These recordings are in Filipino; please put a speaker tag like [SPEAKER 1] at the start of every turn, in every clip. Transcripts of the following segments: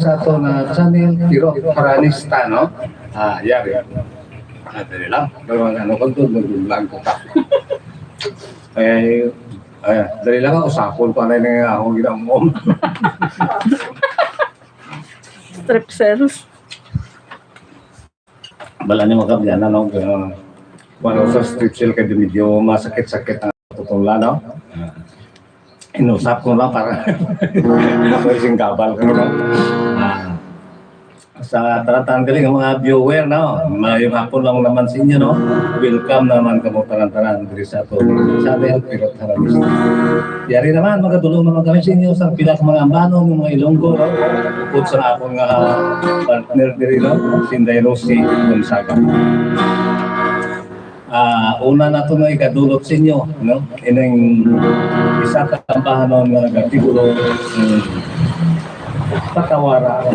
[SPEAKER 1] sa ito na channel, pero Karanista, no? Yari. Dali lang. Ano ko doon, nag-vlog ko ka. Dali lang ako, sapol pa rin nga ako ginamom.
[SPEAKER 2] Strip cells.
[SPEAKER 1] Bala ni mga kabyan, ano? Wala sa strip cell kaya medyo masakit-sakit ang tutula, no? Inusap ko lang para isang gabal ko, no? Sa taratanggaling ng mga viewer, no? Yung hapon lang naman sa inyo, no? Welcome naman kamo tanan-tanan diri sa ato channel, pero Karanista. Yari naman, magatulong naman kami sa inyo sa pila mga ambanon, ng mga Ilonggo, no? Bukod sa akong partner diri, no? Sinday Rosie Gonzaga. Una na ito na ikadulot sa inyo, no? Ining isa ka ambanon nga gatigulo patawara.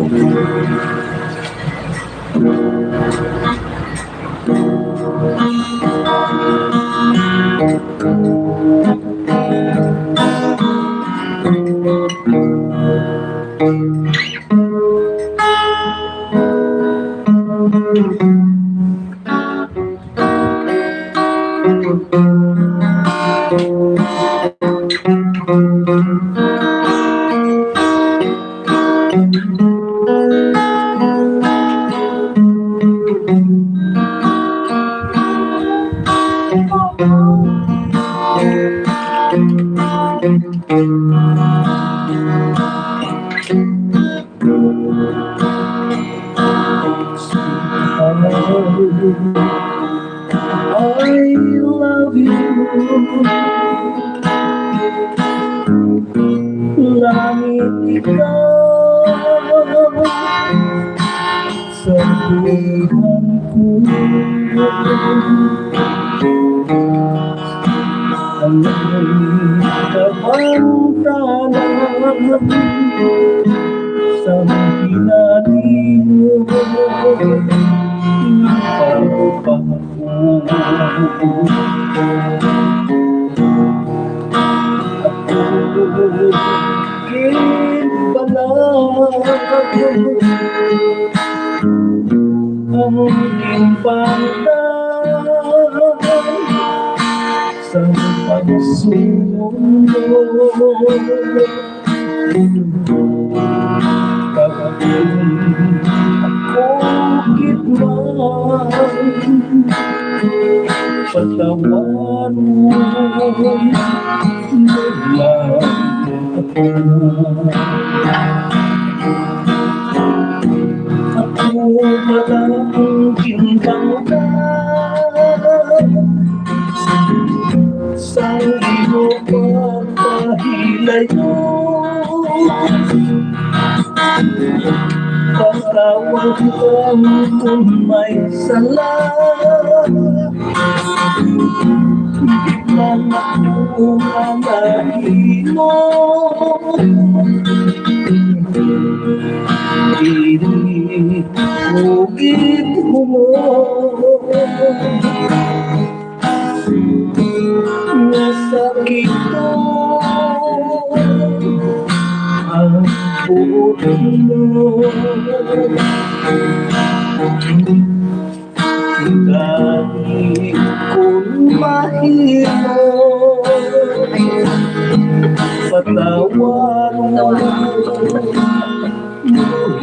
[SPEAKER 1] I love you. Langit ikaw sa buwan ko. Ang kapantanan sa pinaligo ang impangdan sa pagsunod kapag ako kitman patawan mo'y naglang ako malang kintangkan sa iyo pagpahilayo pagtawag kang kung may sala man ako malahimo inig-ugit mo nasakit ko ang puto mo dahil kung mahilo patawan mo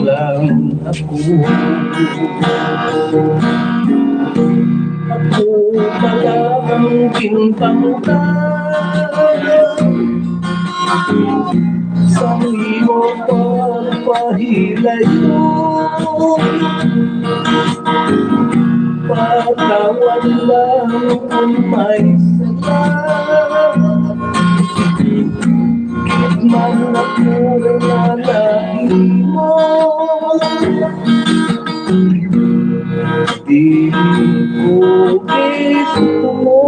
[SPEAKER 1] lang ako palang kintangkan sa iyo pagpahilayo patawan lang kung may sala kitman ako nalahimo di ko gusto mo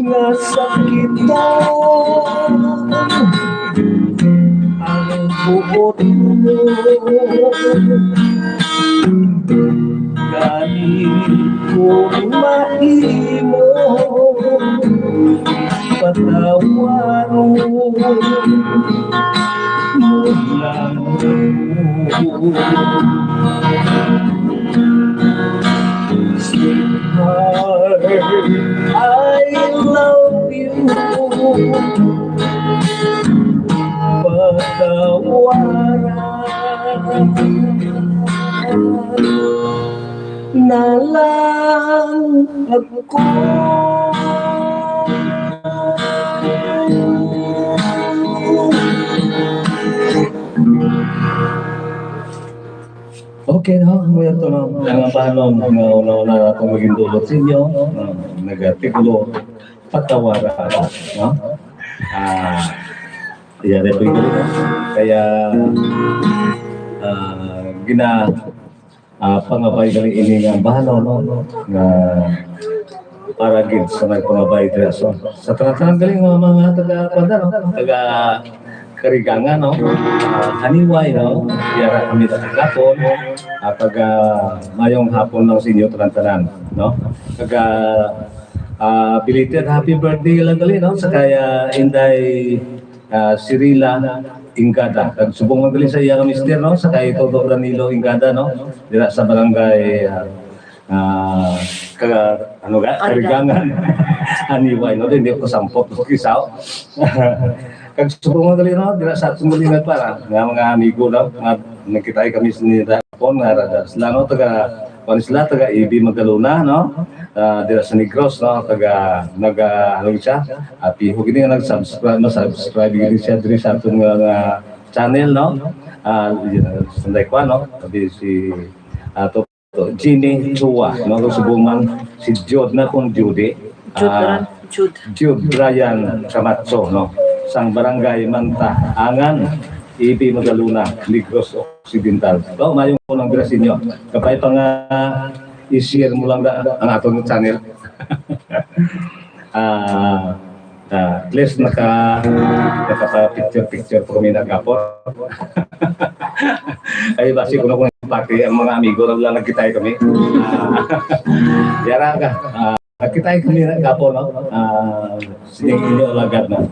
[SPEAKER 1] nasakit mo ang buot mo galing kong mahimo patawaro mulang sweetheart, I love you. Patawaran na lang ako. Okay, no? Ngayon ito, no? Ang paano na una-una na itong maging dulot sa inyo, nagatikulo, patawara, no? Yan, ito yung galing, no? Kaya, pangabay galing ini nga bahano, no? Na para gid sa nagpangabay dira. So, sa tanang galing mga taga-panda, no? Taga-Karigangan, no? Haniway, no? Yara kami taga-kapon, taga mayong hapon ng sinyo tanan-tanan, no? Taga belated happy birthday lang gali, no? Sa kaya Inday Sirila Ingada. Subong magaling sa iya mister, no? Sa kaya Todo Danilo Ingada, no? Dira sa barangay Karigangan. Haniway, no? Hindi ko sampot ko kisaw. Kag subong magaling, no? Dira sa sumulingat para nga mga amigo, no? Nagkitay kami sa pon nga rada sila, no? Taga Ibi Magaluna, no? Dira sa Negros, no? Ano siya? Piho gini nga nag-subscribe gini siya diri sa atong nga channel, no? Sanday ko, no? Sabi si Ginny Chua, no? Subuman si Jod na kung Judy. Jude Brian Camacho, no? Sang barangay Manta, Angan, Ibi Magaluna, Negros Occidental. So, mayong unang biras inyo. Kapay pa nga i-share mo lang ang atong channel. At least nakapa-picture po kami nagkapot. Ay, basi ko na kung pati ang mga amigo lang nagkitay kami. Yara ka. Nagkitay kami nagkapot, no? Sining inyo alagad, no?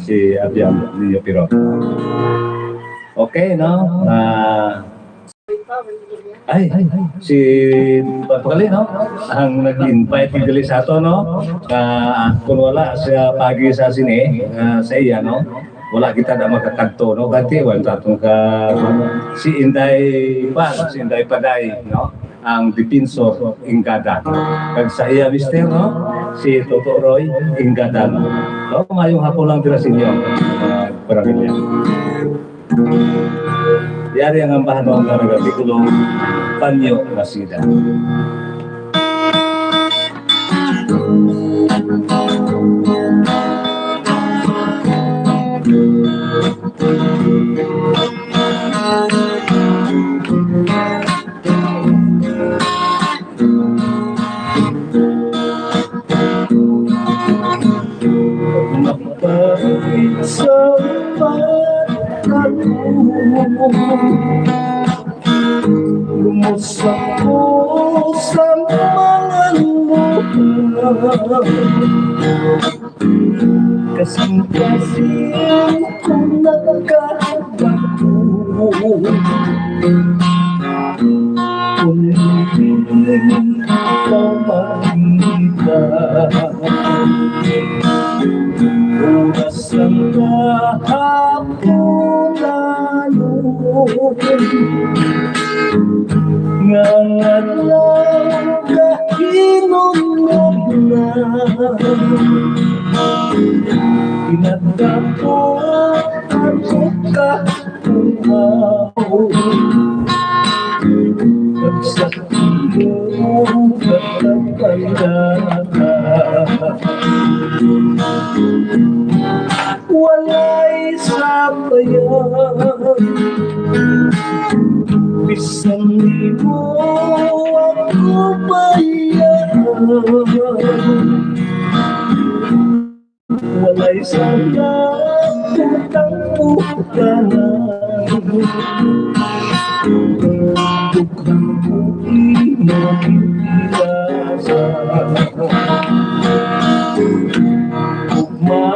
[SPEAKER 1] Si Abiam Ninyo Piro. Okay, no? Si Pagpakali, no? Ang nag-invite ni Delisato, no? Kung wala siya pagi sa sini, sa iya, no? Wala kita na magkakanto, no? Kasi wala tatong si Inday Paday, no? Ang Depinsor Ingada. Kag sa iya, mister, no? Si Toto Roy Ingada, no? So, mayong hapon lang dira sa inyo, paramilya. Yari ang ambahan ng Naragatikulong Panyo Nasida. Mapahit sa lumusak ko sa mga lupa, kasing-kasing ko nagkakabato, kung hindi ka makita. Oras ang kahapunan ngangat lang kahinunod na pinagdapot ang kapunaw pagsakiyong katapandata. Walay sabayan, bisan di mo ako bayan. Walay sabayan, utang putanan, tukhang puti makikilasa. Ugma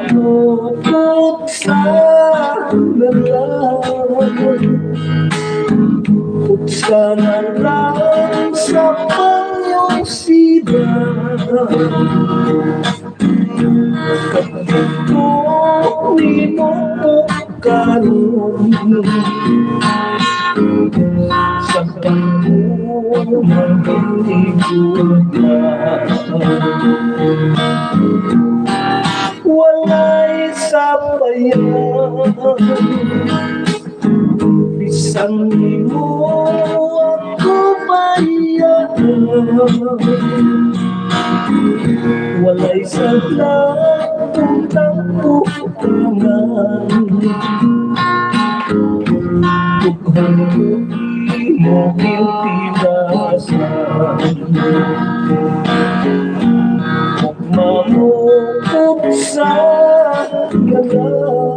[SPEAKER 3] Buksan ang lang sa panyong sibat. Kapag ko di mo karoon sa pagmumang hinigod na walay sabayan. Bisan di mo ako bayaan, walay sadlang utang utangan. Tughang di mo pintibasan, mamukot sa galang.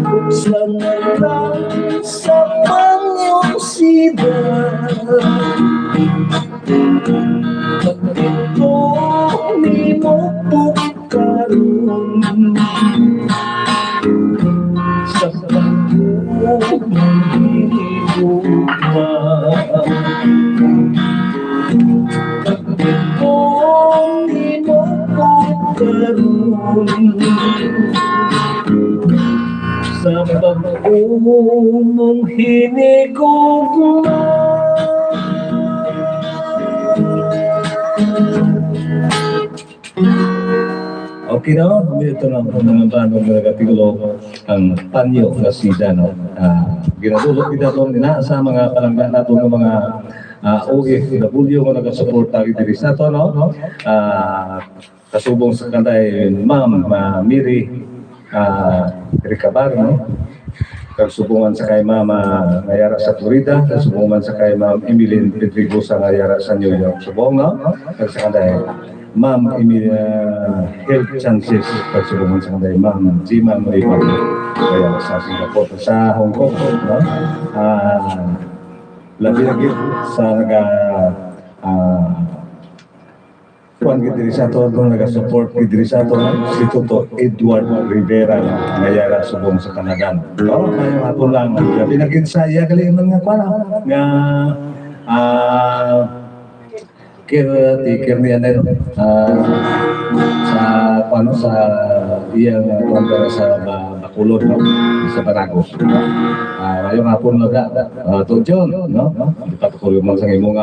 [SPEAKER 3] Buksan na lang sa panyong sibat. Bakit ko di mo pukaroon sa pagmumang hinigugma? Bakit ko di mo pukaroon sa pag-umong hinigugma?
[SPEAKER 1] Okay na, ito na mga banong nagapigulo ang panyo na sida, no? Ginadulot kita doon nila sa mga palangga nato ng mga OFW ko nagasuporta diri sa to, no? Kasubong sa kanday Ma'am Miri Ricabar, no? Kasubungan sa kay Ma'am Ngayara sa Florida, kasubungan sa kay Ma'am Emilyn Pedrigo sa Ngayara sa New York. Subong, no? Sa kanday Ma'am Emilia Health Chances, kasubungan sa kanday Ma'am Jima Maribar Ngayara sa Singapore, sa Hong Kong, no? Labi lagi sa kuan gid diri sa to doon naga-support gid diri sa to si Toto Edward Rivera Ngayara subong sa Canada. No, kayo ato lang labi na gid sa iya galing nga kuan nga caretaker niya na sa ano sa iyang kuan sa Bacolod, no? Sa Baragos. Mayo nga po Tudyon, no? Ipatuloy mo sa imong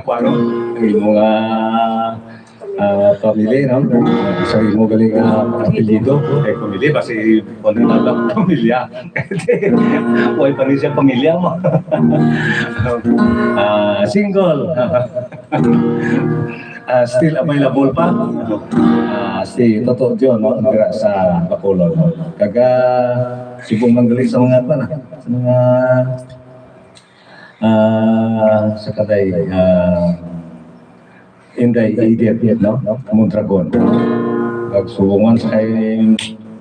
[SPEAKER 1] kuan ang imong pamilya, no? Sa imong galing apelyido, pamilya basi kondenado pamilya. Oy pa rin siya pamilya mo. Single. Still available pa. Si Toto John, no? Nagara sa Bacolod. Kaga subong manggali sa mga pa na. Sa mga sa kaday Inday Idiot, no? Mondragon. Pagsubungan sa kay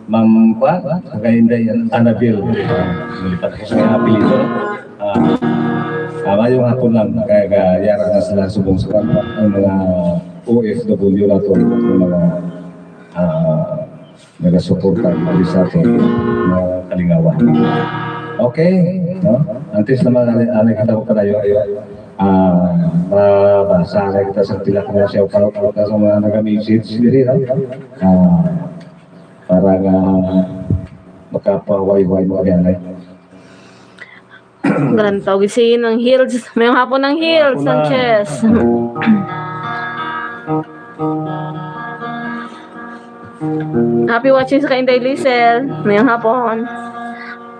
[SPEAKER 1] Ma'am Kwa, sa kay Inday Annabelle. Nalipat ko sa mga apelyido. Ngayong hapon lang, kaya yara na sila subong sa ang mga OFW na ito, yung mga nagasuporta sa ito, mga kalingawan. Okay, no? Antes naman, kita ko kadayo, mabasa kita sa tila ka na siya, parang sa mga nag-message diri, no? Para makapaway-way mo yan,
[SPEAKER 2] Ganun tawag si ng Hills. Mayong hapon ng Hills, Sanchez. Happy watching sa Kainday Liesel. Mayong hapon.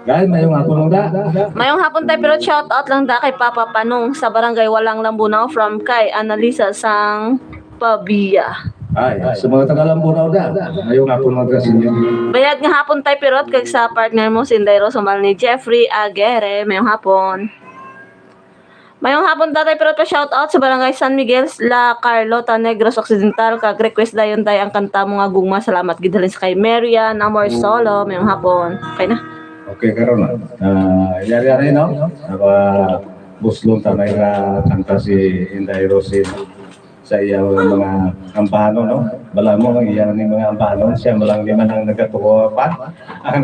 [SPEAKER 1] Guys, mayong hapon nung da.
[SPEAKER 2] Mayong hapon tayo pero shout out lang da kay Papa Panong sa barangay Walang Lambunaw from kay Annalisa Sang Pabia.
[SPEAKER 1] Ay, sa mga taga-Lambunaw da. Mayong hapon nung da sinyo.
[SPEAKER 2] Bayad nga hapon tayo pero kag sa partner mo Sinday Rosomal ni Jeffrey Aguere. Mayong hapon. Mayong hapon tatay pero pa shout out sa barangay San Miguel La Carlota Negros Occidental kag request dayon tay ang kanta mo nga gugma salamat gid halin sa kay Marian Amor Solo mayong hapon. Okay na.
[SPEAKER 1] Okay, karon na. Yari-yari, no? Buslong tanay nga kanta si Inday Rosin sa iyang mga ampano, no? Bala mo ang iyang ni mga ampano, siya malang lima nang nagatuwapan, ang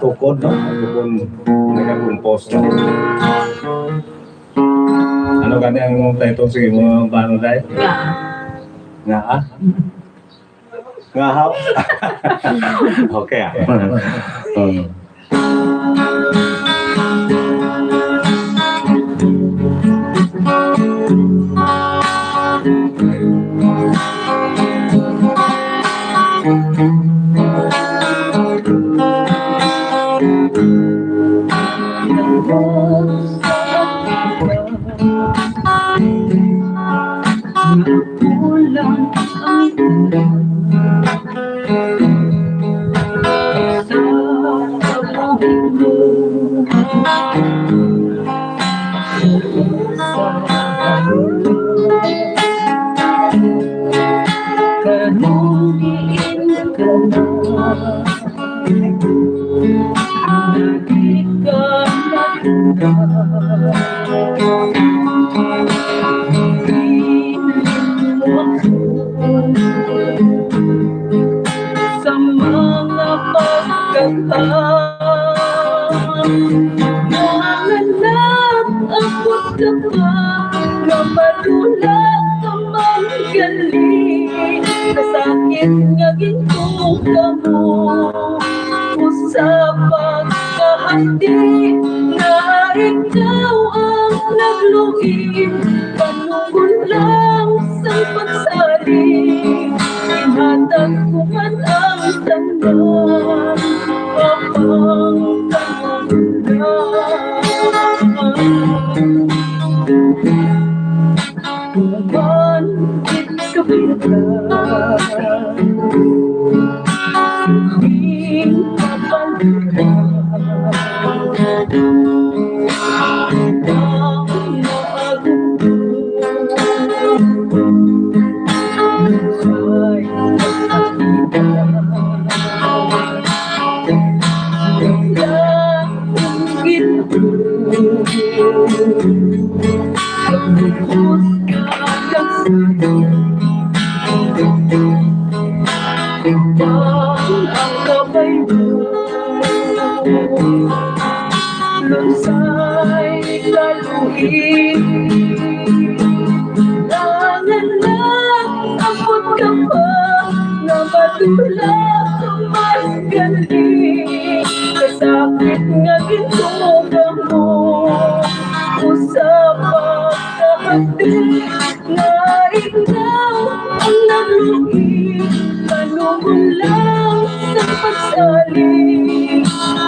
[SPEAKER 1] tukod, no? Tukod nagakumpos, no? Ano gani ang title sa imo ampano dai? Nga ah? Nga how? Okay ah.
[SPEAKER 3] Kulang ang sa mundo. Kanunin ka na, hindi ka sa mga pagkakahanap abot ka pa na matulak ka man galing kasakit nga ginto ka mo sa pagkahandi na ikaw ang nagluhim panungol lang sa pagsaling ihatag ko man ang tanong kapang kanulan ito Sing ang kabay lunsay laluin langan lang abot ka pa na matulak ka mas galing kasakit nga gintuga mo usapang kahati na ikaw ang nagluhim panungol lang sa pagsaling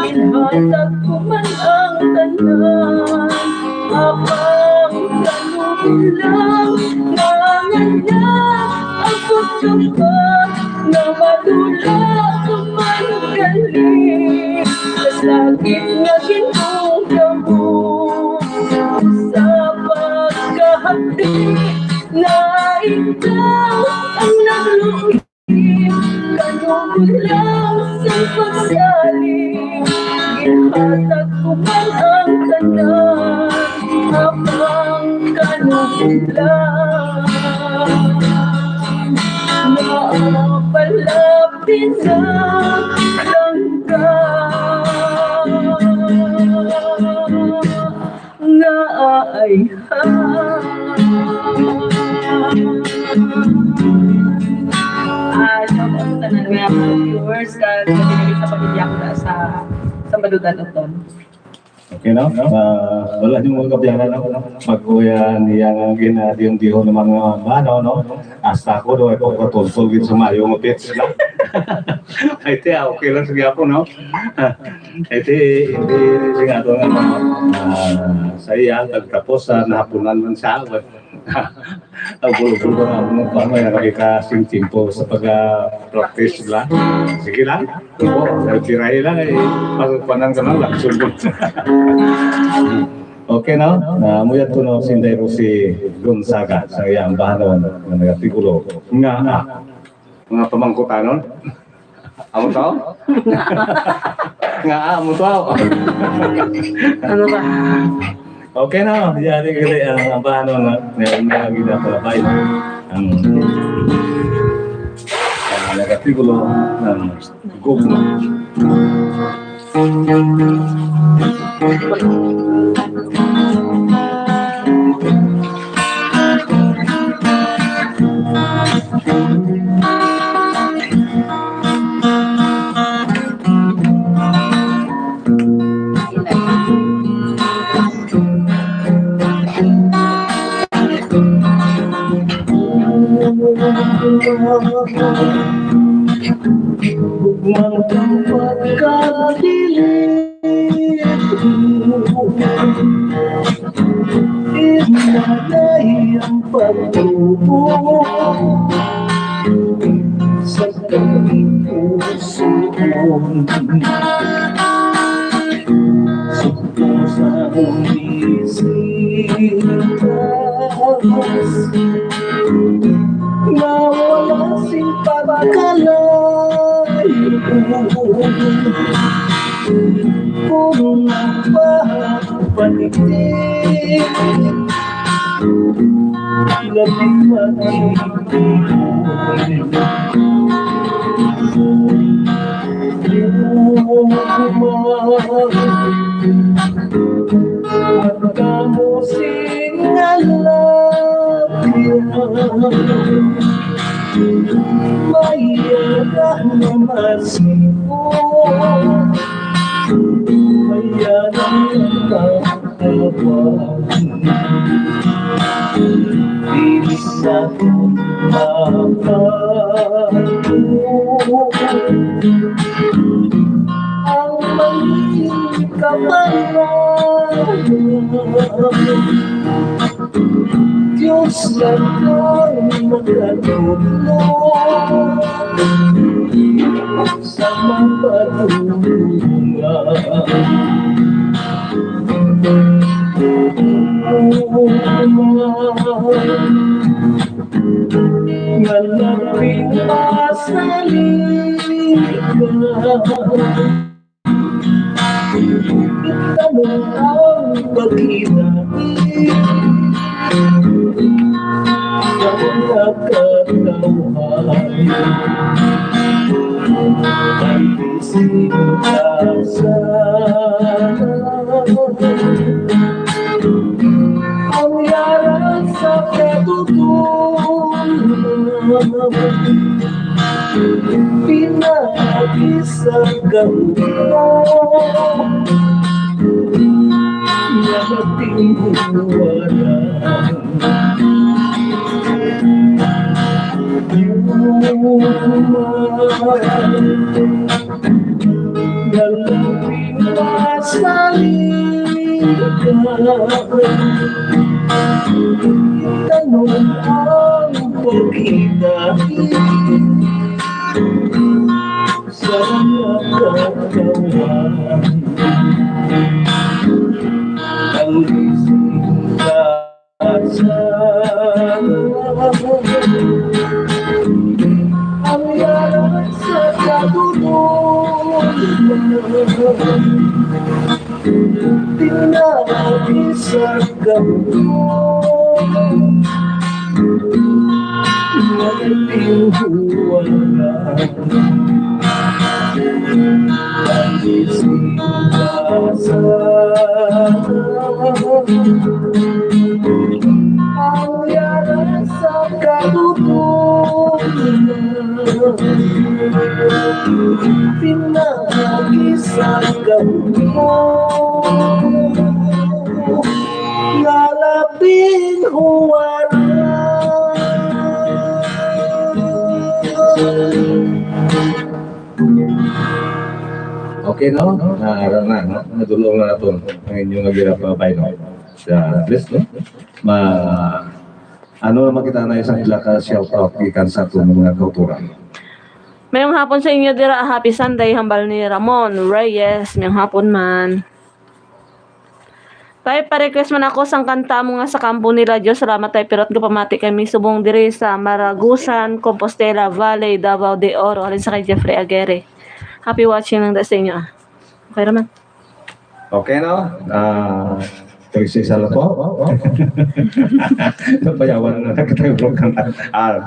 [SPEAKER 3] inhatag ko man ang tanan habang ganun lang nanganyak abot ka pa na matulak ka man galing kasakit nga ginuga mo sa pagkahati na ikaw ang nagluhim kanungol lang sa pagsaling ihatag ko man ang tanan habang kanungol lang maapalapin na langga nga ay tanan nga mga viewers ka pinili sa pamilya ko na sa Baludan Oton.
[SPEAKER 1] Okay no? Wala yung mga kabiyanan ako magkuya niya nga ginadiyong-diho ng mga bano, no? Hasta ako doon ay pagkatultol din sa mayo ng pits lang. Ay te, okay lang sige ako, no? Ay te, hindi siya ito nga, sa iya, tapos nahapunan man sa awat. Ang bulo-bulo na ako paano ay nakakikasing timpo sa pag-practice lang. Sige lang. Tirahin lang eh. Pagpanan ka lang, laksulbot. Okay no? Muyat ko no Sinday Rosie Gonzaga sa iyang bahanon na nagatigulo. Mga pamangkutanon. Amo tao? Amo tao?
[SPEAKER 2] Ano ba?
[SPEAKER 1] Okay na, yari kasi ang paano na ginapalabay ang negatikulo ng gugma. Gugmang pagkadilim inalay ang pagtubo sa kaming puso sa isitas nawala sing pagkalay puro na paligid labing magkamo singalapyan mayarah na masipo mayarah na katawan di sa pagkakato ang maging kapanan Diyos lang ang makatulong sa ngalaping masaling itanong ang pag-inahin sa mga katawhan ang bising ang yaran sa katutunan pinag-isang gawin nagating wala galawin masaligan itanong ang pagkitahin sa nakakawan ang ising ang yaran sa katulungan pinag-isang gawin nagating huwalan ang ising ang yaran sa katutunan pinag-isang gawin lalabing huwaran. Okay no? Naaraw na, no? Natulong na natin ang inyong nagirapabay, no? Sa list, no? Ano naman kita na isang ilaka shout-out ikan sa itong mga kauturan.
[SPEAKER 2] Mayong hapon sa inyo dira, happy Sunday, hambal ni Ramon Reyes, mayong hapon man. Tay, pa-request man ako sang kanta mo nga sa kampo nila Diyos. Salamat tay, pero at pamati kami subong diri sa Maragusan, Compostela Valley, Davao de Oro. Alin sa kay Jeffrey Aguirre. Happy watching lang da sa inyo. Okay naman.
[SPEAKER 1] Okay no? Trisi sa lapo. Payawan na nagkatayong kanta.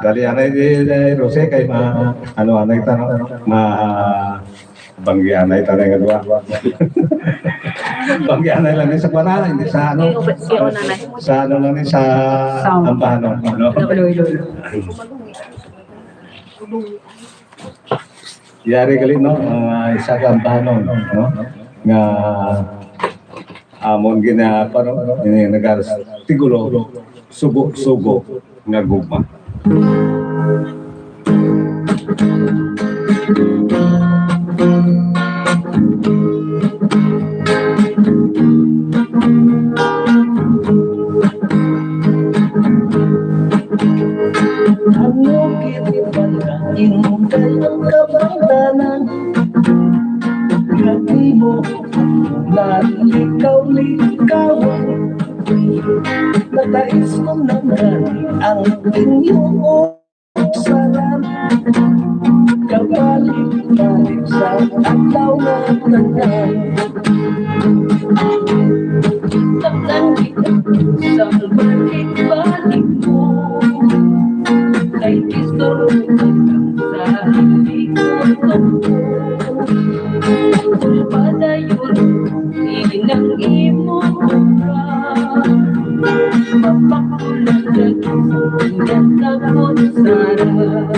[SPEAKER 1] Dali anay di Rose kay anay tanong banggi anay tanong nga dua. Banggi anay lang sa para hindi sa sa lang ni sa ambahan no. Yari gali no isa ka ambahan no nga amon gina paro ini nagar tigulo sugo nga gugma.
[SPEAKER 4] Ano kitipalain kayong kabangdanan Gati mo nalikaw-likawan Natais ko naman ang inyong uksanan Kabalik-balik sa ataw na tanan Takdan kita sa balik-balik mo Kay kistor sa likod ko Kulpada yun, inang imo ka Mapakulagan, ingat takot sarap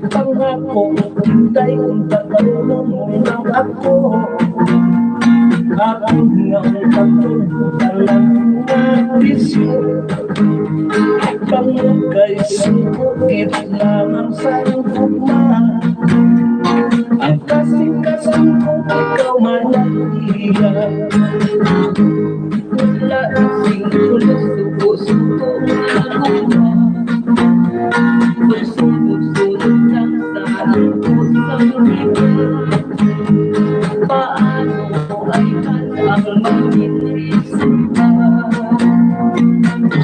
[SPEAKER 4] Pangako, hintay kung tatanong ng ako Aking ng pagpuntalang natisyo Pangukay sukit lamang sa lupuma Ang kasing-kasing kung ikaw manatiya Wala ising tulos subo-subo na luma Pagsunod-sunod lang sa pusang iba Paano ay ang maging-resulta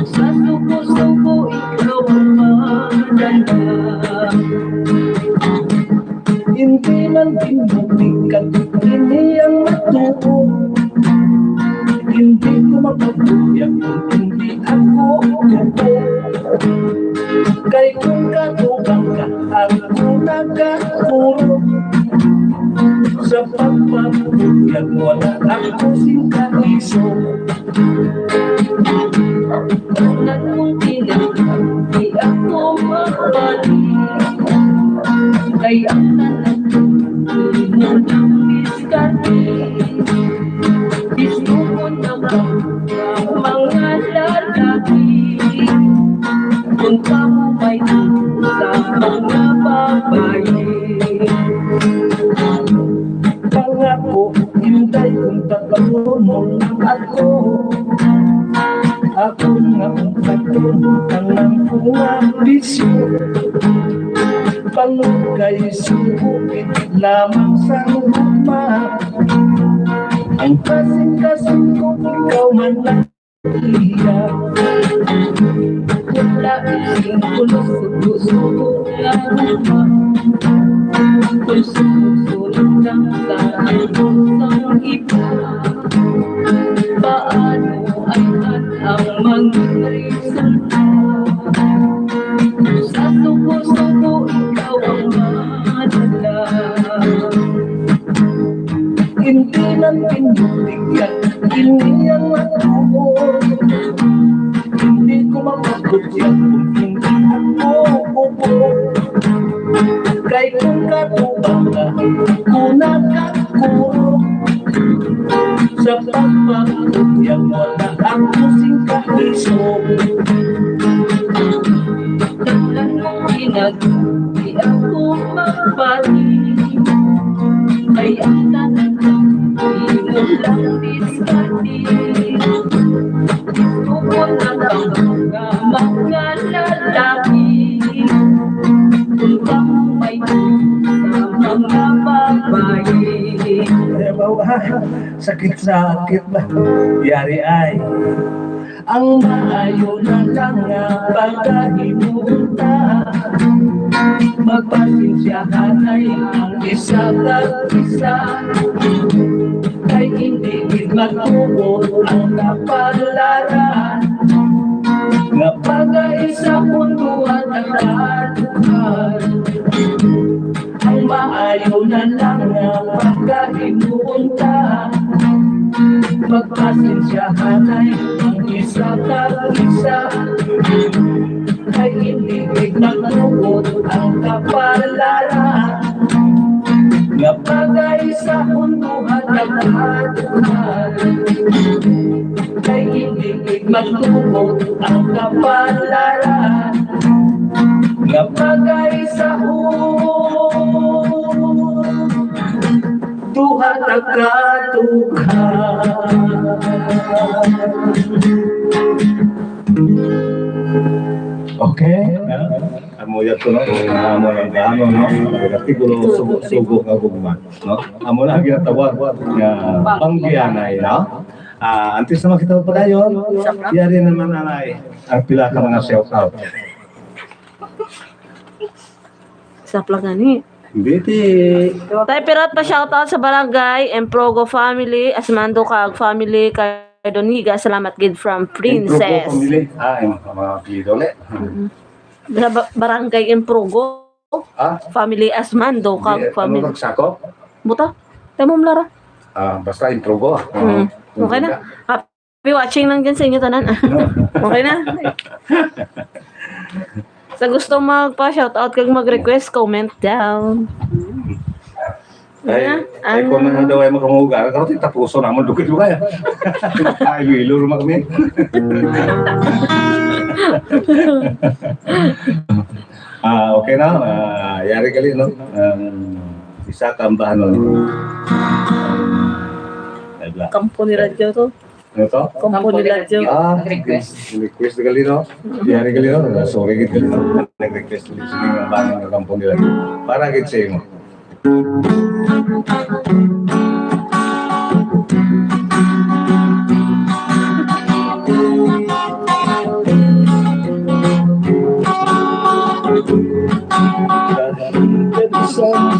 [SPEAKER 4] Sa subo-subo ikaw ang madala Hindi man binubigkat, hindi ang matuto Hindi ko magpapuyag kung hindi ako upo Kay kung katubang ka, ako nakaturo Sa pagpapuyag wala ako singkaiso Tunan mong tinatang, di ako mabalik Kay ang nanatuli mo ng diskarte Gusto mo naman ang mga lalaki Punta mo may sa mga babae Pangako, hintay kung tatanong ako Ako nga ang tatanong ng pumabisyo Pangukay sukupit lamang sa lupma Ang kasing-kasing kung ikaw man nahiya Wala ising tulos subo-subo na luma Kung sunod-sunod lang sa pusang iba Paano ay ang maging resulta Sa subo-subo ikaw ang madala Hindi man pinubigyan, hindi ang matuon Hindi ko mapagkutyan kung hindi ako upo Kay kung katubang ka, kunang kakuro Sa pagpapagkutyan wala ako singkaiso Taklan mong ginagawa, di ako mabalik Kay ang nanatang, di mo lang diskarte Gusto mo na lang mga lalaki Punta mo may sa mga babae Sakit-sakit ba? Yari ay ang maayo na lang nga pagkahimunta Magpasensyahan ay ang isa at isa Kay hindi magtubot ang kapalaran nga bagay sa punduan at lahat. Ang maayo na lang nga pagkahinuunta, magpasensyahan ay ang isa kag isa. Kay hindi magtubot ang kapalaran nga bagay sa punduhan at lahat. Kay hindi magtubot ang kapalaran nga bagay sa duha tagaduha.
[SPEAKER 1] Okay. Amo ya to no, amo lang gaano no. Artikulo sugo nga gugma, no. Amo na ginatawag nga panggianay, no. Antes na makita pa tayo, yari naman anay ang pila ka mga shout out.
[SPEAKER 2] Sa plagani.
[SPEAKER 1] Biti.
[SPEAKER 2] Tay pirot pa shoutout sa barangay Emprogo family, Asmando Kag family, Cardoniga, salamat gid from Princess.
[SPEAKER 1] Pamili. Yung mga pidole.
[SPEAKER 2] Barangay Emprogo family, Asmando Kag family.
[SPEAKER 1] Ano nagsako?
[SPEAKER 2] Buta, tayo mo mlara.
[SPEAKER 1] Basta intro.
[SPEAKER 2] Okay na. Happy watching lang dyan sa inyo tanan. Okay na. Sa gusto magpa-shoutout kag mag-request, comment down.
[SPEAKER 1] Ay kung na daw ay makamugar, kalau kita puso naman dukit juga ya. Ay lilo rumah kami. Okay na. Yari kali no. Isa tambahan no.
[SPEAKER 2] Kampo ni radyo to.
[SPEAKER 1] Ano to?
[SPEAKER 2] Kampo ni radyo.
[SPEAKER 1] Request kali no. Yari kali no. Sorry gid kali no. Nag-request ulit sini nga bahan ng kampo nila. Para gid sa imo.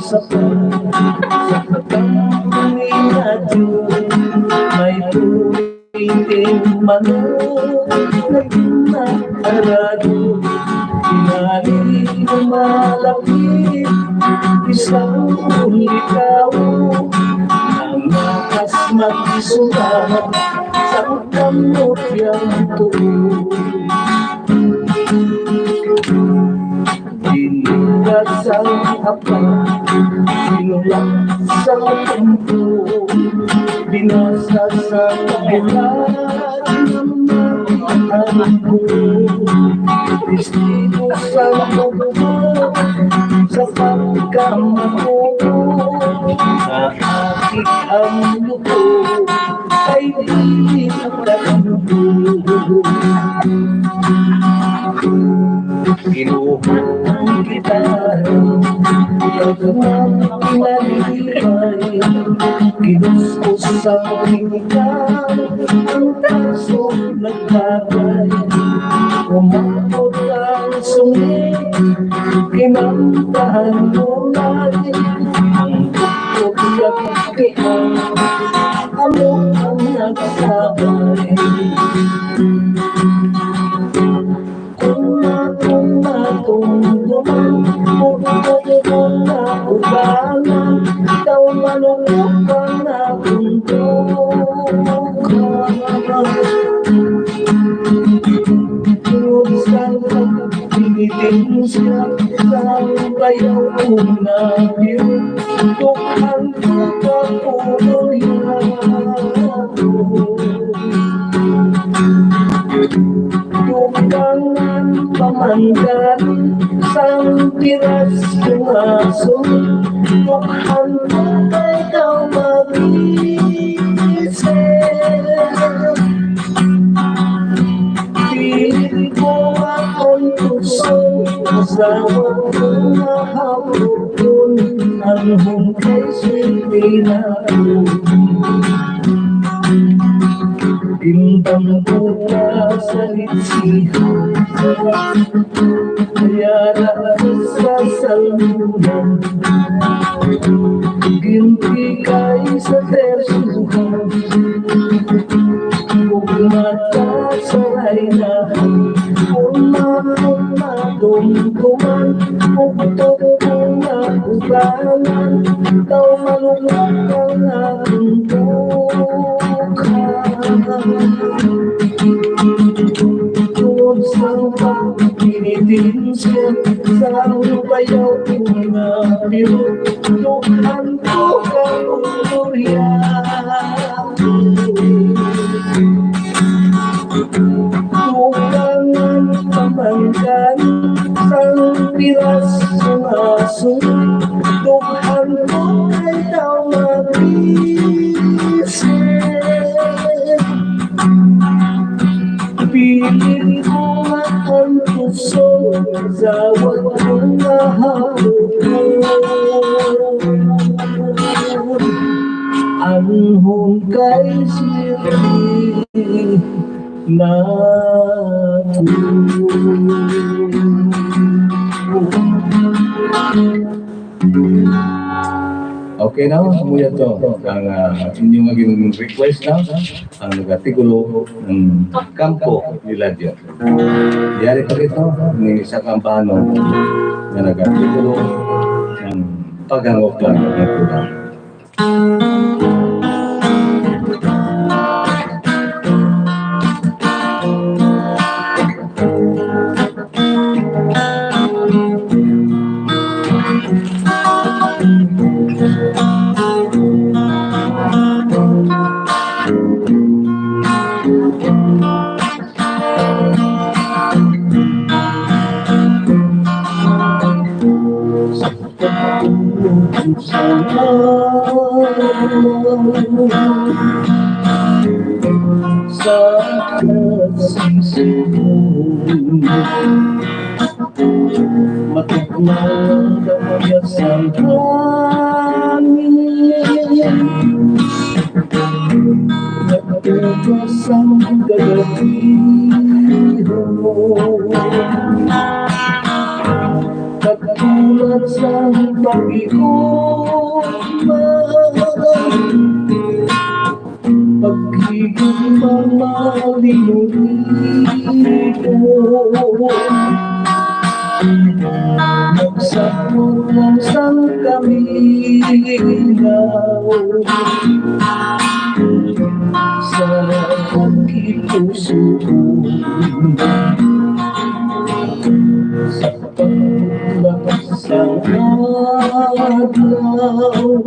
[SPEAKER 4] Sa may tuwing manok na ginarado, inaling malapit isang likaw ang nakas magsulat sa kamot yang tuloy. Dinulat sa apa, dinulat sa tempo, binasa sa kabulat ng mga ko. Destino sa mundo, sa pagkamakuko, na aking ang luto, ay di nakakanto. Kinuhang gitara, pagmamalibay, kinuskos sa ikaw, ang kaso nagbagay. Umabot ang sungit, kinantahan mo natin, ang bukod kakikihan, ano ang nagsabay. Kung natungtungan, bukod na ubanan, ikaw malungkupan na kuntukan. Minsan tinitin siya sa bayaw kong natin, tukang pagpatuloy tukangan pamanggan sang tiras ng aso, tukhan patay daw mag-isip. Pilit ko akong puso, asawa ko na hapon, ang hungkay silbi na bintang pula sa litsihan, kaya sa salmunan, ginti kay sa tersuhan,
[SPEAKER 1] Kailangan ikaw malulong ang aking tungkol sa pagpinitin siya sa bayaw na pinutuhan ko kaluluya. Tulangan pamangkan sang pilas sumasong tuhan ko ay daw magising. Piling ko ang puso sa walang mahapon. Anhong kay siri na okay na, sumuya to. Ang inyong naging request na, ang nagatigulo ng kampo nila dyan. Yari pa rito, ni isa kampano na nagatigulo ng paghangok lang ng kulang. Sa kasisimulan matuklang daya sa hangin nagtugas ang gagabihan katulad sa pag-iuman pag-ibig mamalilito nagsakot ng sangkamilaw sa pag-ipuso sa paglakas sa adlaw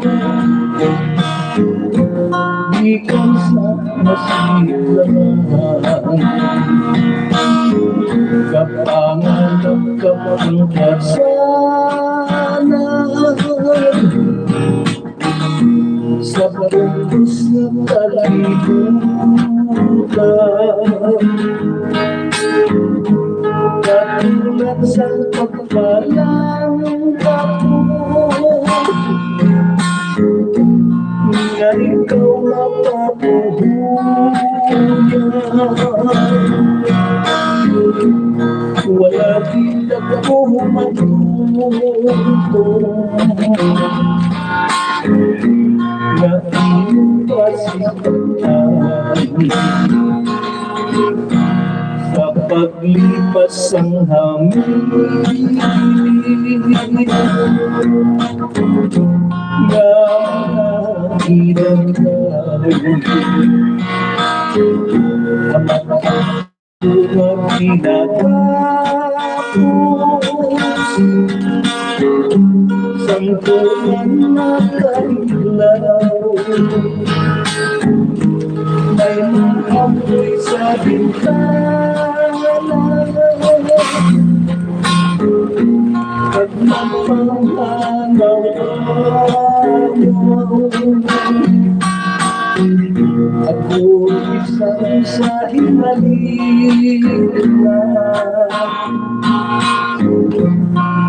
[SPEAKER 1] ikan sa masilahan kapangarap kapangkasanan sa pagpus na kalibutan katulad sa pagpalang kapos nga ikaw napapuhuyan wala din ako matutong na iyong pasikatan sa paglipas ang hamig na idagdag ang pinatapos sangkulan na kailaw may amoy sa bintana at mapanganaw ako isang sa hinalikan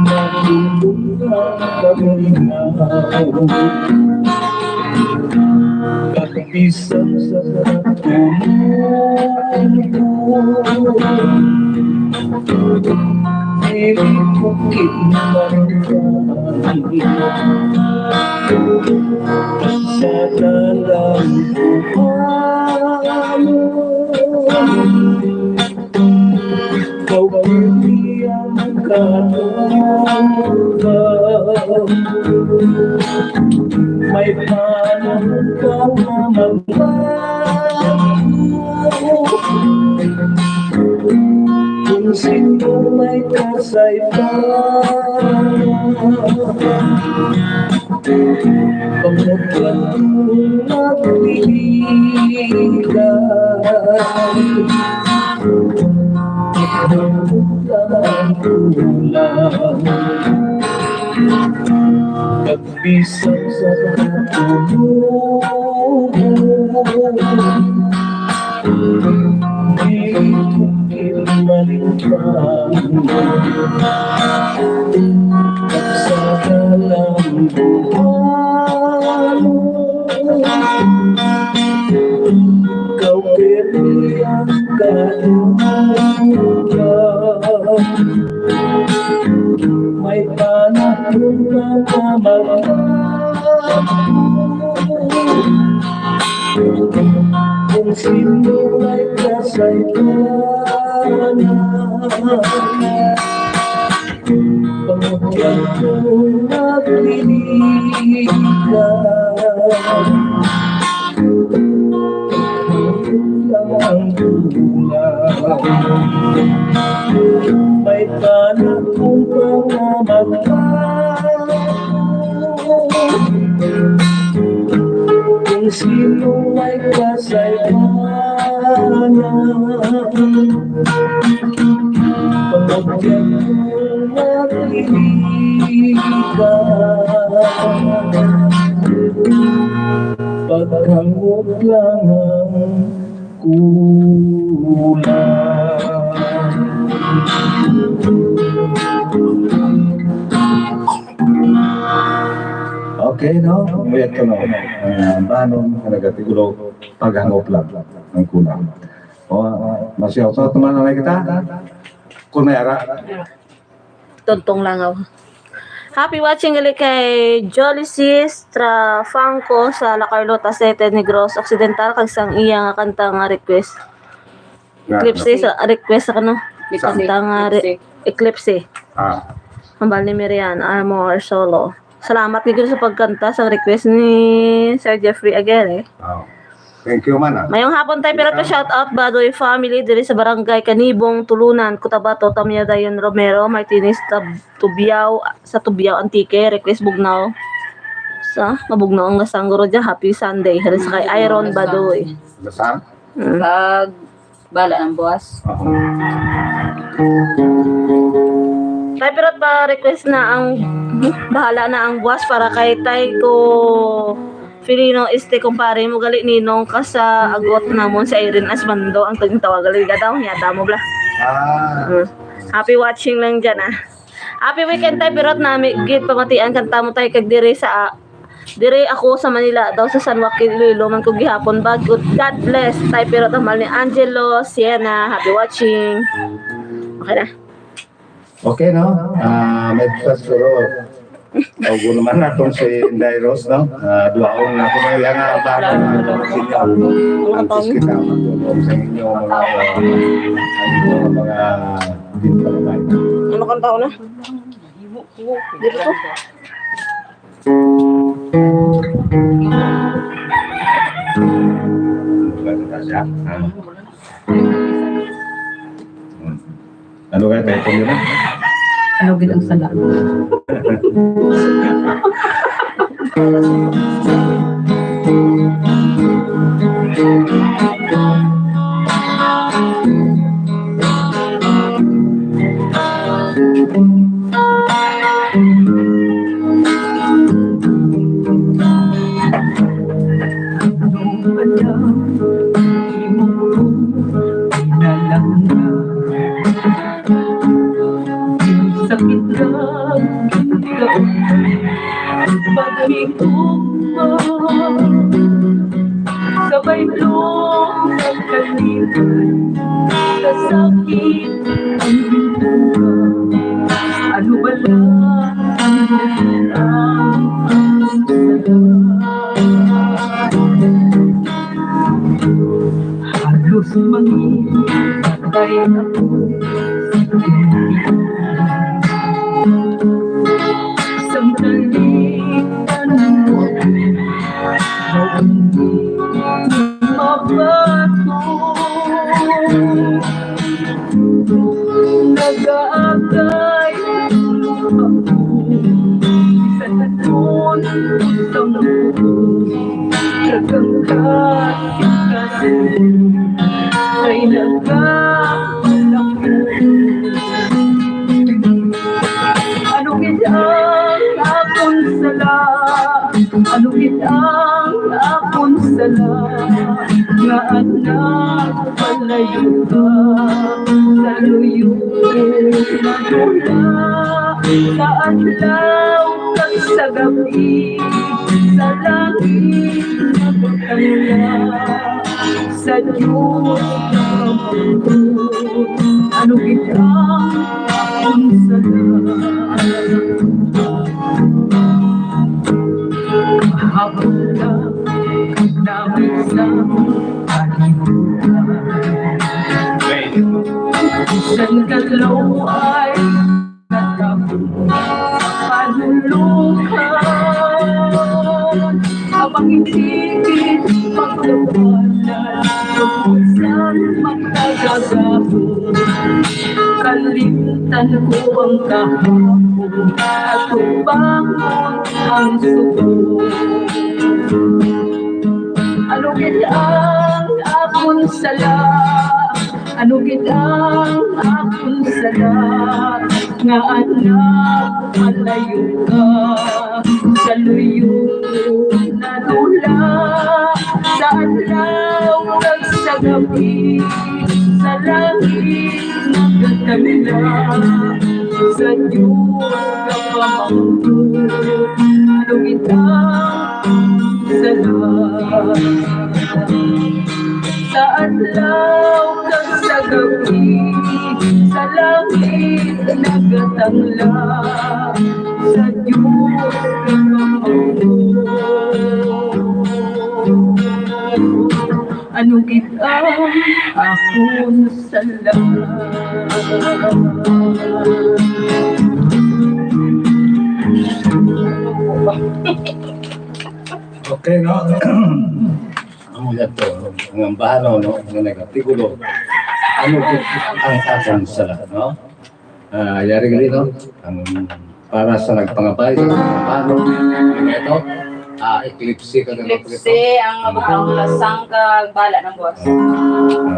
[SPEAKER 1] natulungan kaminaw kapisan sa tulong piling ko kinarang sa dalang kau ang kalooban may panahon kang mamagbago. Kung sino may kasaypan, pagkakang nagliligan, kagbisang sa katulog, di kukil malintang, nagsagalang buwan, ikaw pili ang kalugan. May panahon na mamagbago. Kung sino ay kasaypanan, pagkakang nagliligan, ang bulan. May panahon kang mamagbago. Kung sino ay kasaypanan, pagkakang nagliligan, pagkamot lang ang kulang. Okay, no? Mayat ko no. Banon ka nagatiguro paghangop lang ang kulang. O, masyaw. So, tumanalay kita? Kunayara.
[SPEAKER 2] Tuntong langaw. Happy watching gali kay Jolicis Trafanco sa La Carlota Sete Negros Occidental kag sang iya nga kanta nga request. Eclipse sa request sa kano. Kanta nga Eclipse. Hambal ni Miriam Armor Solo. Salamat gid sa pagkanta sa request ni Sir Jeffrey Aguirre.
[SPEAKER 1] Thank you, man.
[SPEAKER 2] Mayong hapon tayo pero shout out Badoy family diri sa barangay Kanibong Tulunan, Cotabato, Tamya Dayon Romero, Martinez Tubiao sa Tubiao Antique, request bugnaw. Sa mabugnaw ang nasangguro dyan, happy Sunday. Halos kay Iron Badoy.
[SPEAKER 1] Lasang?
[SPEAKER 4] Pag bala ng buwas.
[SPEAKER 2] Tayo pero pa request na ang bahala na ang buwas para kay tay ko Filino kumpare mo gali ninong ka sa agot namon sa Irene Asmando ang taging tawag gali daw niya damo bla. Happy watching lang dyan Happy weekend tayo pero nami gid pamatian kanta mo tayo kag diri sa diri ako sa Manila daw sa San Joaquin Iloilo man ko gihapon ba God bless tayo pero tamal ni Angelo Siena. Happy watching. Okay na.
[SPEAKER 1] Okay, no? May pasuro. Ogo naman natong si Inday Rose, no? Duwaon na ako na yung abara na sinyo. Antes kita matulong sa inyo mga dintalabay.
[SPEAKER 2] Ano kanta ko na? Dito to.
[SPEAKER 1] Ano kaya tayo po yun?
[SPEAKER 4] Ano gid ang sala?
[SPEAKER 3] Sakit lang ikaw pag-ikuma sabay loob ng kalimutan kasakit ang bintuna ano ba lang ang halos mangipatay ako isang kalitan mo
[SPEAKER 4] mabato nag-aagay sa taton sa nagkakasikasin ay nagkakalaku ano kitang akong sala ano kitang akong sala nga anak palayo ka sa luyo magula sa adlaw kag sa gabi sa langit nagkakala sa Diyos nagkakabot ano kitang akong sala habang lang namin sa kalimutan isang galaw ay natapos panulukan habang itigit pagkawalan kung saan magkagagapon kalimutan ko ang kahapon at tubangon ang suko ano kitang akong sala ano kitang akong sala nga anak malayo ka sa luyo na dula sa adlaw kag sa gabi sa langit nagkakamila sa Diyos kapamangkin ano kitang sala sa adlaw kag sa gabi sa langit nagatangla sa Diyos kapamangkin ano kitang akong sala
[SPEAKER 1] Okay, no? Amo yan to, ang ambahano, no? Ang negatigulo. Ano ang akong sala, no? Yari gali, no? Ang para sa nagpangabay, paano? Ito, eclipse ka na.
[SPEAKER 3] Eclipse, ang abang lasang kag bala ng boss.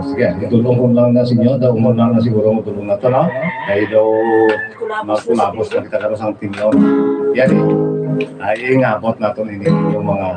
[SPEAKER 1] Sige, itulong ko lang na sa inyo. Daw mo lang na siguro mo tulong na ito, no? Dahil daw magkulapos na kita karoon sa team yun. Yan eh. Ay, ingabot na ito nini yung mga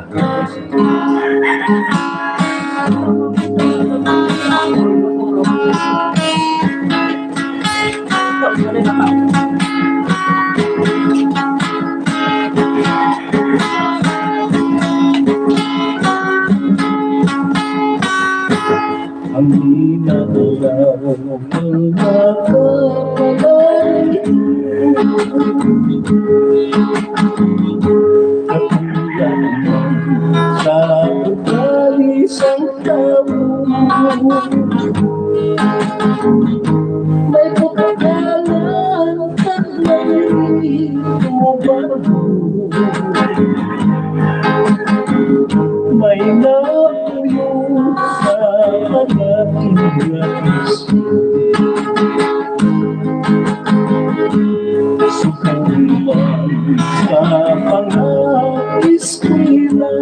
[SPEAKER 1] ang hinahulaw ng nakapalay katulad sa pagkalisang tao may pagkakalang tatlong bago may napuyo sa mga iras sukulan sa pang-iskwila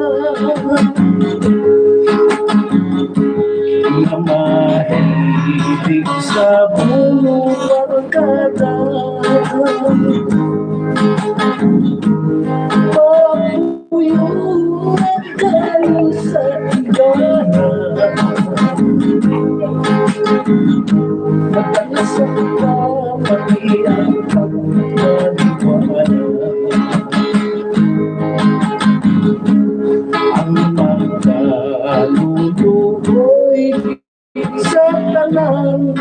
[SPEAKER 1] na mahilig sa buong barkada papuyo at kayo sa igana magkalasok ka pati ang pagmaliwala ang magkalulukoy sa talang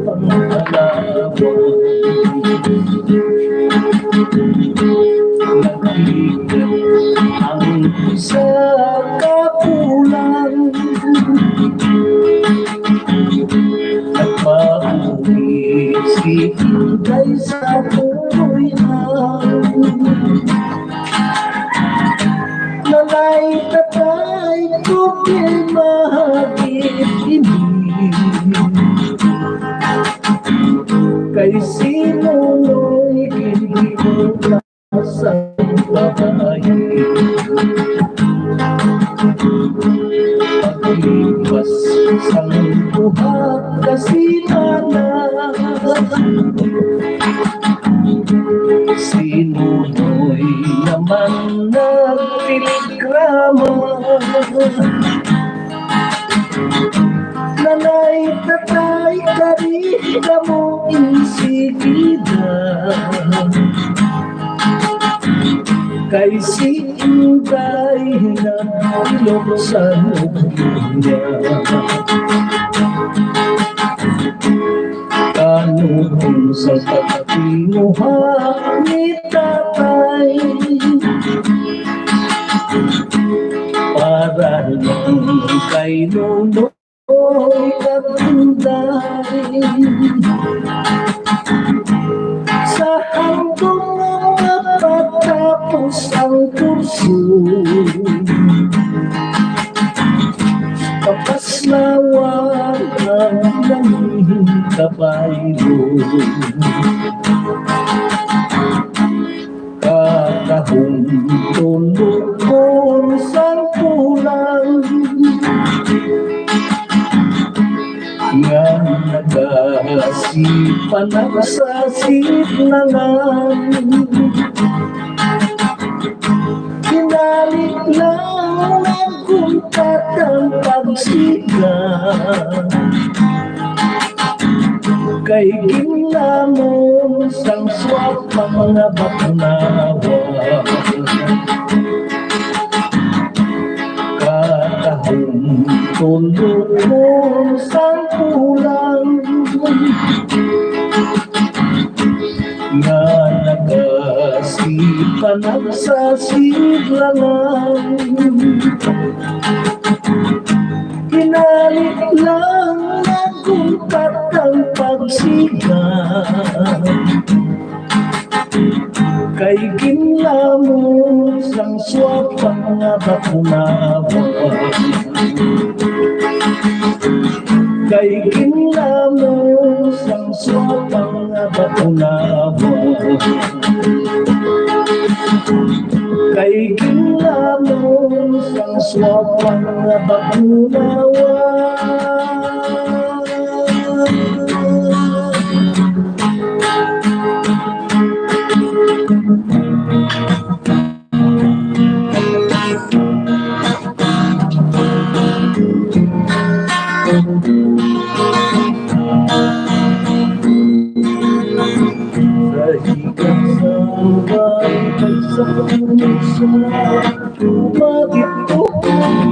[SPEAKER 1] pangalaman. Nagigat ang isa kapulang at pauwi si Inday sa buyan. Nanay tatay ko mahagit ini kay sinu'y kinimutan sa babae. Paglipas sa buhat kasinana, sinu'y naman nagtiligrama. Nanay tatay kari kamo insigida kay si Inday na ilog sa niya. Kanunong sa pagkinuha ni tatay para lang kay Nonoy at Inday. Sa hanggang matapos ang kurso, kapaslawan ng kabayo. Kakahong tulog sa pulang nga nagasipan sa sitlangan. Hinalik lang nagkuntat ang pagsiga kay ginlamon sang swap ang mga baknawa. Kakahong tulog sang pulang nga nagasipan sa sidlangan. Hinalik lang nagkuntat ang pagsiga kay ginlamon sang swap ang mga baknawa. Kay ginlamon sang swap ang mga baknawa. Kay ginlamon sang swap ang mga baknawa. Sahigang saway pagsakunsa, tumagit ko ang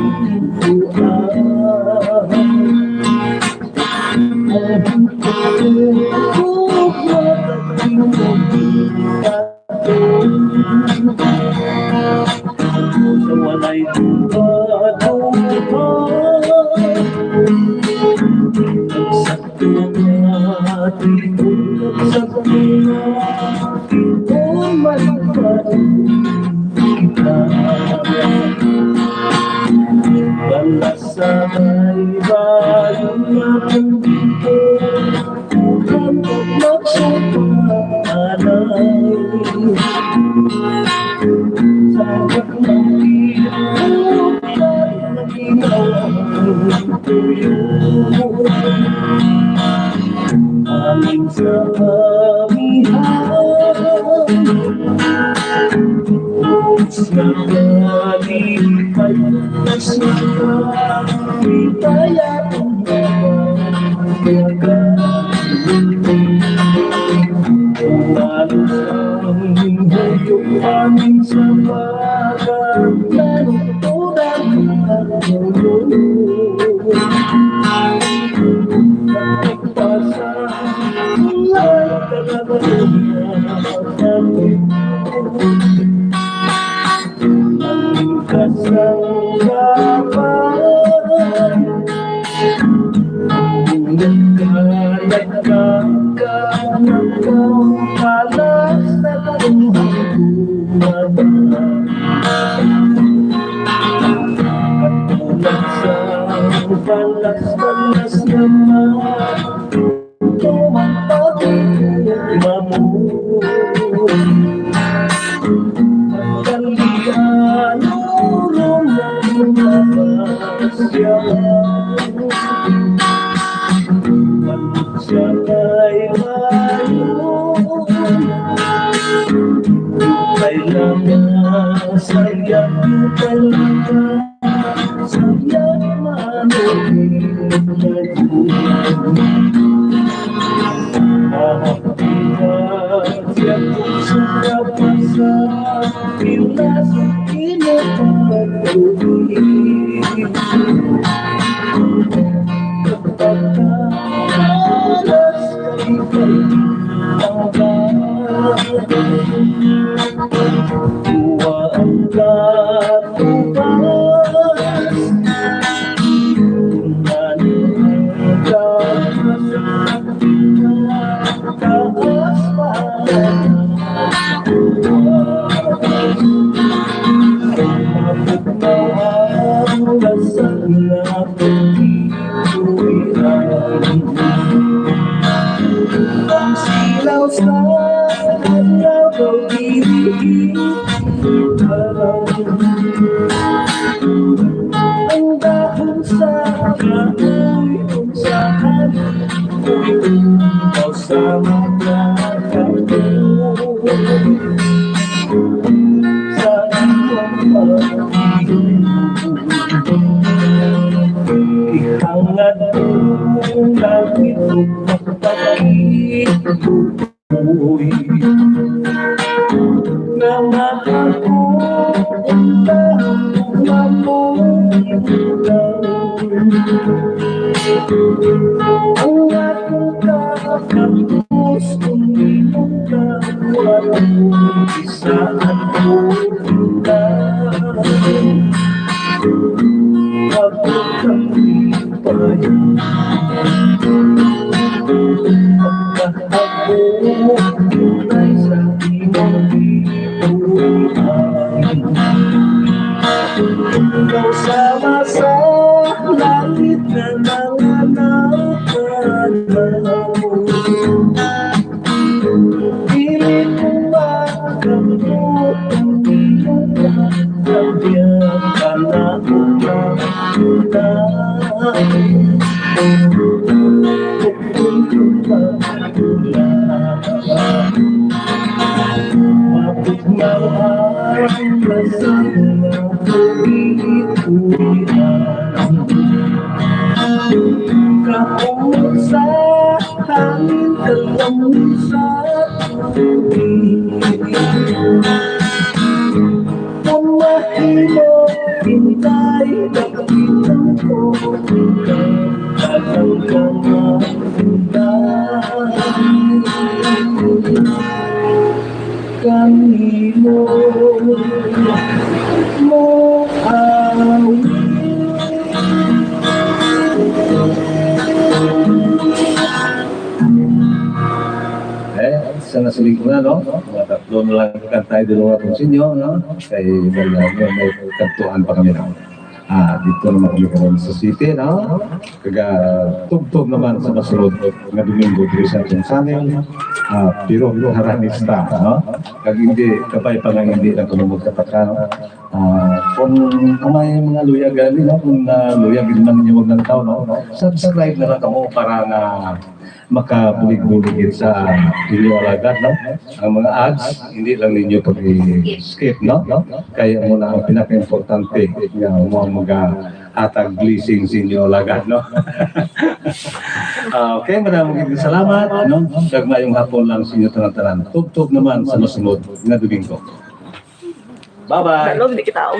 [SPEAKER 1] buwan. Ang tutok matating magkakaton, sa walay tuwa-tuwa. Nagsakto nga tikot, nagsakto nga tikot, malipad kita. Balasabay bayan natin dito, kantot magsupanay. Sabak ng hirap at naginaw ang tuyo. Aming sa kamihan, sa kalipay, sa kalipay atong mabayagan. Umalos ang hayok aming sa bagat, nanutunan ang tulong. Pagpasa
[SPEAKER 5] Balas-balas naman tumapag-ima mo. Magkalian urong na lumabas siya. Balit siya kay mayon. Kailangan sayang yung kailangan. Sayang manulin na yun. Mahapihan siya kung suka pa sa pilas kinapatuloy. Pagkakalas kay tuwa ang katubas. Taas pa mapagmahal dasal na pagtituwiran. Ang silaw sa araw iniiwan. Ang dahon sa kahoy kung saan ikaw sa magkakaroon sa iyong pag-ibig. Ihangad mong langit magpapakituloy na mahal ko ang dahon ang aking kakapos kung inong kawalan isa at pupuntan. Pagod kami payo pagkahabo tunay sa imong bituan. Ikaw sama sa langit na nangangapan mo. Pilit kong makamot ang iyong magkabiyang ka na umakunan. Bukod kong pagkulang mapagmahal dasal na pagtituwiran. Kahit sa hangin kalamang sa tubig. Kung mahilo, hintay, nakitan ko ikaw, tagal ka mahintay. Kanino mo awit?
[SPEAKER 1] Sa nasiling ko na, no? Mga tatlo na lang kantay dalawa kong sinyo, no? Kay Bernardo, may kantuan pa kami na. Dito naman kami karoon sa city, no? Kaga tugtog naman sa masunod na Domingo dito sa Sanil, pero haranista, no? Kag hindi, kapay pa lang hindi lang kumumog kapaka, no? Kung may mga luyagan, no? Kung luyagin man ninyo ng tao, no? Subscribe na lang kamo para na makabulig-bulig sa inyo alagad, no? Ang mga ads, hindi lang ninyo pag-skip, no? Kaya muna ang pinaka-importante nga mga mag-atag blessing sa inyo alagad, no? Okay, maraming salamat, no? Gagmayong hapon lang sa inyo tanan-tanan. Tugtog naman sa masunod na Domingo. Bye-bye!
[SPEAKER 2] Dalog, di kita